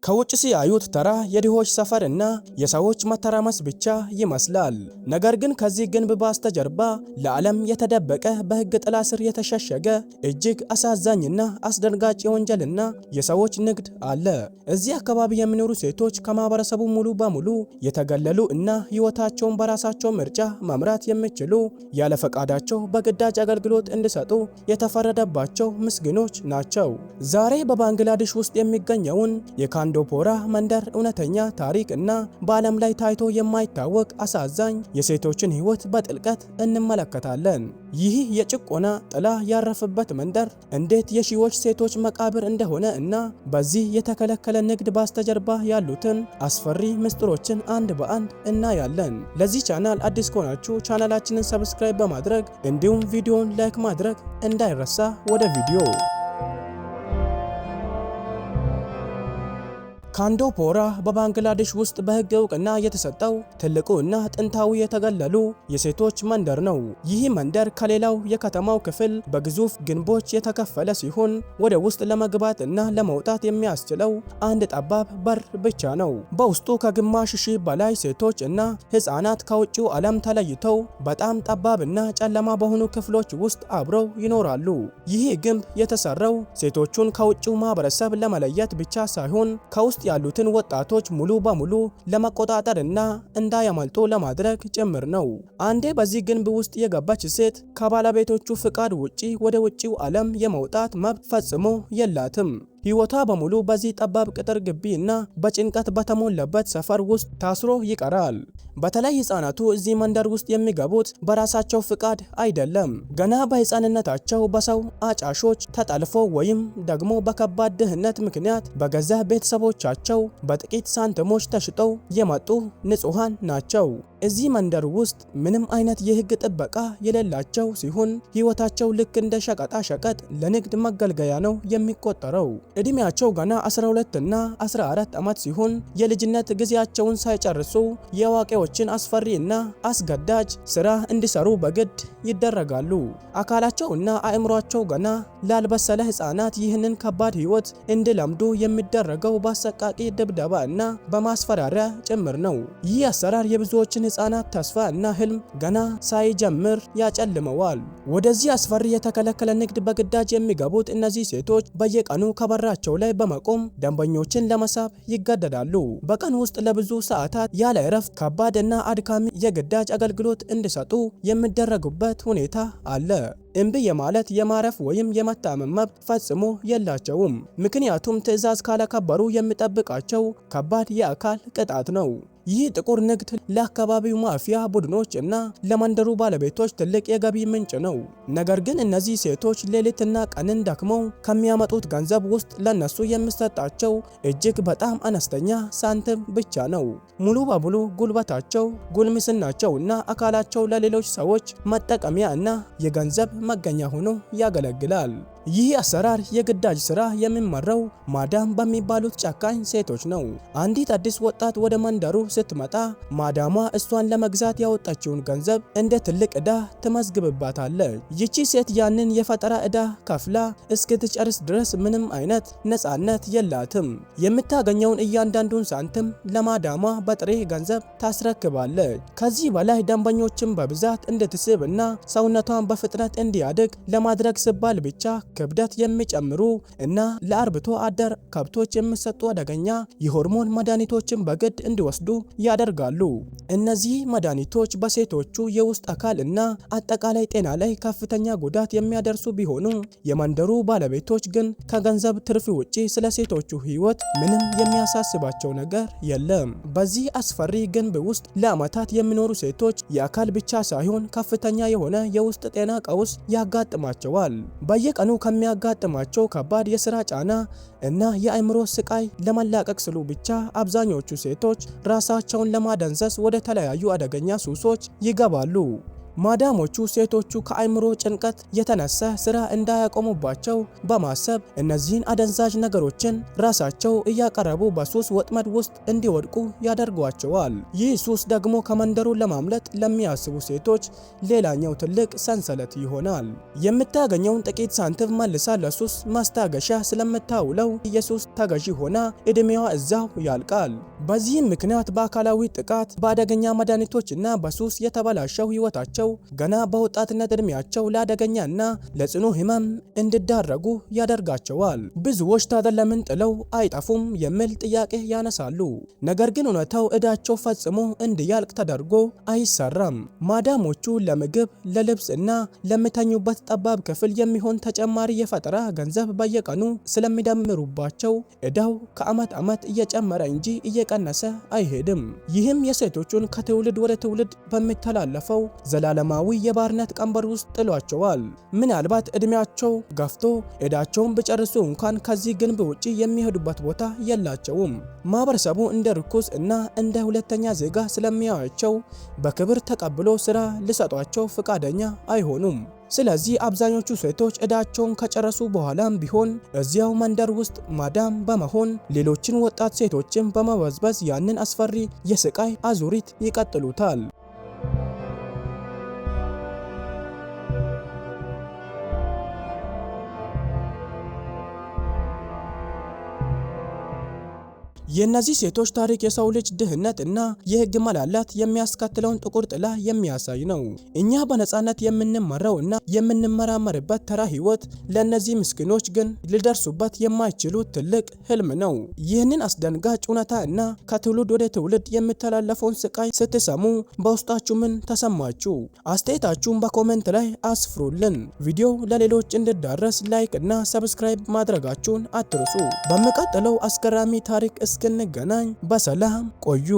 ከውጭ ሲያዩት ተራ የድሆች ሰፈርና የሰዎች መተራመስ ብቻ ይመስላል። ነገር ግን ከዚህ ግንብ በስተጀርባ ለዓለም የተደበቀ በሕግ ጥላ ስር የተሸሸገ እጅግ አሳዛኝና አስደንጋጭ የወንጀልና የሰዎች ንግድ አለ። እዚህ አካባቢ የሚኖሩ ሴቶች ከማህበረሰቡ ሙሉ በሙሉ የተገለሉ እና ሕይወታቸውን በራሳቸው ምርጫ መምራት የሚችሉ ያለ ፈቃዳቸው በግዳጅ አገልግሎት እንዲሰጡ የተፈረደባቸው ምስኪኖች ናቸው። ዛሬ በባንግላዴሽ ውስጥ የሚገኘውን የካንዶፖራ መንደር እውነተኛ ታሪክ እና በዓለም ላይ ታይቶ የማይታወቅ አሳዛኝ የሴቶችን ሕይወት በጥልቀት እንመለከታለን። ይህ የጭቆና ጥላ ያረፈበት መንደር እንዴት የሺዎች ሴቶች መቃብር እንደሆነ እና በዚህ የተከለከለ ንግድ በስተጀርባ ያሉትን አስፈሪ ምስጢሮችን አንድ በአንድ እናያለን። ለዚህ ቻናል አዲስ ከሆናችሁ ቻናላችንን ሰብስክራይብ በማድረግ እንዲሁም ቪዲዮውን ላይክ ማድረግ እንዳይረሳ። ወደ ቪዲዮ ካንዶፖራ በባንግላዴሽ ውስጥ በሕግ እውቅና የተሰጠው ትልቁ እና ጥንታዊ የተገለሉ የሴቶች መንደር ነው። ይህ መንደር ከሌላው የከተማው ክፍል በግዙፍ ግንቦች የተከፈለ ሲሆን ወደ ውስጥ ለመግባት እና ለመውጣት የሚያስችለው አንድ ጠባብ በር ብቻ ነው። በውስጡ ከግማሽ ሺህ በላይ ሴቶች እና ሕፃናት ከውጭው ዓለም ተለይተው በጣም ጠባብ እና ጨለማ በሆኑ ክፍሎች ውስጥ አብረው ይኖራሉ። ይህ ግንብ የተሰራው ሴቶቹን ከውጭው ማህበረሰብ ለመለየት ብቻ ሳይሆን ከውስጥ ያሉትን ወጣቶች ሙሉ በሙሉ ለመቆጣጠር እና እንዳያመልጡ ለማድረግ ጭምር ነው። አንዴ በዚህ ግንብ ውስጥ የገባች ሴት ከባለቤቶቹ ፍቃድ ውጪ ወደ ውጪው ዓለም የመውጣት መብት ፈጽሞ የላትም። ሕይወቷ በሙሉ በዚህ ጠባብ ቅጥር ግቢ እና በጭንቀት በተሞላበት ሰፈር ውስጥ ታስሮ ይቀራል። በተለይ ሕፃናቱ እዚህ መንደር ውስጥ የሚገቡት በራሳቸው ፍቃድ አይደለም። ገና በሕፃንነታቸው በሰው አጫሾች ተጠልፎ ወይም ደግሞ በከባድ ድህነት ምክንያት በገዛ ቤተሰቦቻቸው በጥቂት ሳንቲሞች ተሽጠው የመጡ ንጹሃን ናቸው። እዚህ መንደር ውስጥ ምንም አይነት የሕግ ጥበቃ የሌላቸው ሲሆን ሕይወታቸው ልክ እንደ ሸቀጣ ሸቀጥ ለንግድ መገልገያ ነው የሚቆጠረው። እድሜያቸው ገና 12 እና 14 ዓመት ሲሆን የልጅነት ጊዜያቸውን ሳይጨርሱ የአዋቂዎችን አስፈሪ እና አስገዳጅ ስራ እንዲሰሩ በግድ ይደረጋሉ። አካላቸው እና አእምሯቸው ገና ላልበሰለ ሕፃናት ይህንን ከባድ ሕይወት እንዲለምዱ የሚደረገው በአሰቃቂ ድብደባ እና በማስፈራሪያ ጭምር ነው። ይህ አሰራር የብዙዎችን ሕፃናት ተስፋ እና ህልም ገና ሳይጀምር ያጨልመዋል። ወደዚህ አስፈሪ የተከለከለ ንግድ በግዳጅ የሚገቡት እነዚህ ሴቶች በየቀኑ ከበራቸው ላይ በመቆም ደንበኞችን ለመሳብ ይገደዳሉ። በቀን ውስጥ ለብዙ ሰዓታት ያለ እረፍት ከባድ እና አድካሚ የግዳጅ አገልግሎት እንዲሰጡ የሚደረጉበት ሁኔታ አለ። እምቢ የማለት የማረፍ ወይም የመታመም መብት ፈጽሞ የላቸውም። ምክንያቱም ትዕዛዝ ካላከበሩ የሚጠብቃቸው ከባድ የአካል ቅጣት ነው። ይህ ጥቁር ንግድ ለአካባቢው ማፊያ ቡድኖች እና ለመንደሩ ባለቤቶች ትልቅ የገቢ ምንጭ ነው። ነገር ግን እነዚህ ሴቶች ሌሊትና ቀንን ደክመው ከሚያመጡት ገንዘብ ውስጥ ለነሱ የሚሰጣቸው እጅግ በጣም አነስተኛ ሳንቲም ብቻ ነው። ሙሉ በሙሉ ጉልበታቸው፣ ጉልምስናቸው እና አካላቸው ለሌሎች ሰዎች መጠቀሚያ እና የገንዘብ መገኛ ሆኖ ያገለግላል። ይህ አሰራር የግዳጅ ስራ የሚመራው ማዳም በሚባሉት ጨካኝ ሴቶች ነው። አንዲት አዲስ ወጣት ወደ መንደሩ ስትመጣ ማዳሟ እሷን ለመግዛት ያወጣችውን ገንዘብ እንደ ትልቅ ዕዳ ትመዝግብባታለች። ይቺ ሴት ያንን የፈጠራ ዕዳ ከፍላ እስክትጨርስ ድረስ ምንም አይነት ነፃነት የላትም። የምታገኘውን እያንዳንዱን ሳንቲም ለማዳሟ በጥሬ ገንዘብ ታስረክባለች። ከዚህ በላይ ደንበኞችን በብዛት እንድትስብ እና ሰውነቷን በፍጥነት እንዲያድግ ለማድረግ ሲባል ብቻ ክብደት የሚጨምሩ እና ለአርብቶ አደር ከብቶች የሚሰጡ አደገኛ የሆርሞን መድኃኒቶችን በግድ እንዲወስዱ ያደርጋሉ። እነዚህ መድኃኒቶች በሴቶቹ የውስጥ አካል እና አጠቃላይ ጤና ላይ ከፍተኛ ጉዳት የሚያደርሱ ቢሆኑም የመንደሩ ባለቤቶች ግን ከገንዘብ ትርፍ ውጪ ስለ ሴቶቹ ሕይወት ምንም የሚያሳስባቸው ነገር የለም። በዚህ አስፈሪ ግንብ ውስጥ ለዓመታት የሚኖሩ ሴቶች የአካል ብቻ ሳይሆን ከፍተኛ የሆነ የውስጥ ጤና ቀውስ ያጋጥማቸዋል። በየቀኑ ከሚያጋጥማቸው ከባድ የሥራ ጫና እና የአእምሮ ስቃይ ለመላቀቅ ስሉ ብቻ አብዛኞቹ ሴቶች ራሳቸውን ለማደንዘዝ ወደ ተለያዩ አደገኛ ሱሶች ይገባሉ። ማዳሞቹ ሴቶቹ ከአይምሮ ጭንቀት የተነሳ ስራ እንዳያቆሙባቸው በማሰብ እነዚህን አደንዛዥ ነገሮችን ራሳቸው እያቀረቡ በሱስ ወጥመድ ውስጥ እንዲወድቁ ያደርጓቸዋል። ይህ ሱስ ደግሞ ከመንደሩ ለማምለጥ ለሚያስቡ ሴቶች ሌላኛው ትልቅ ሰንሰለት ይሆናል። የምታገኘውን ጥቂት ሳንቲም መልሳ ለሱስ ማስታገሻ ስለምታውለው የሱስ ተገዢ ሆና እድሜዋ እዛው ያልቃል። በዚህም ምክንያት በአካላዊ ጥቃት፣ በአደገኛ መድኃኒቶችና በሱስ የተበላሸው ህይወታቸው ገና በወጣትነት እድሜያቸው ለአደገኛና ለጽኑ ህመም እንዲዳረጉ ያደርጋቸዋል። ብዙዎች ታዲያ ለምን ጥለው አይጠፉም የሚል ጥያቄ ያነሳሉ። ነገር ግን እውነታው እዳቸው ፈጽሞ እንዲያልቅ ተደርጎ አይሰራም። ማዳሞቹ ለምግብ፣ ለልብስ እና ለሚተኙበት ጠባብ ክፍል የሚሆን ተጨማሪ የፈጠራ ገንዘብ በየቀኑ ስለሚደምሩባቸው እዳው ከዓመት ዓመት እየጨመረ እንጂ እየቀነሰ አይሄድም። ይህም የሴቶቹን ከትውልድ ወደ ትውልድ በሚተላለፈው ዘላለማዊ የባርነት ቀንበር ውስጥ ጥሏቸዋል። ምናልባት እድሜያቸው ገፍቶ እዳቸውን ቢጨርሱ እንኳን ከዚህ ግንብ ውጪ የሚሄዱበት ቦታ የላቸውም። ማህበረሰቡ እንደ ርኩስ እና እንደ ሁለተኛ ዜጋ ስለሚያዩአቸው በክብር ተቀብሎ ስራ ሊሰጧቸው ፈቃደኛ አይሆኑም። ስለዚህ አብዛኞቹ ሴቶች እዳቸውን ከጨረሱ በኋላም ቢሆን እዚያው መንደር ውስጥ ማዳም በመሆን ሌሎችን ወጣት ሴቶችን በመበዝበዝ ያንን አስፈሪ የስቃይ አዙሪት ይቀጥሉታል። የእነዚህ ሴቶች ታሪክ የሰው ልጅ ድህነት እና የህግ መላላት የሚያስከትለውን ጥቁር ጥላ የሚያሳይ ነው። እኛ በነጻነት የምንመራው እና የምንመራመርበት ተራ ህይወት ለእነዚህ ምስኪኖች ግን ሊደርሱበት የማይችሉ ትልቅ ህልም ነው። ይህንን አስደንጋጭ እውነታ እና ከትውልድ ወደ ትውልድ የሚተላለፈውን ስቃይ ስትሰሙ በውስጣችሁ ምን ተሰማችሁ? አስተያየታችሁን በኮሜንት ላይ አስፍሩልን። ቪዲዮ ለሌሎች እንዲዳረስ ላይክ እና ሰብስክራይብ ማድረጋችሁን አትርሱ። በሚቀጥለው አስገራሚ ታሪክ እስክንገናኝ በሰላም ቆዩ።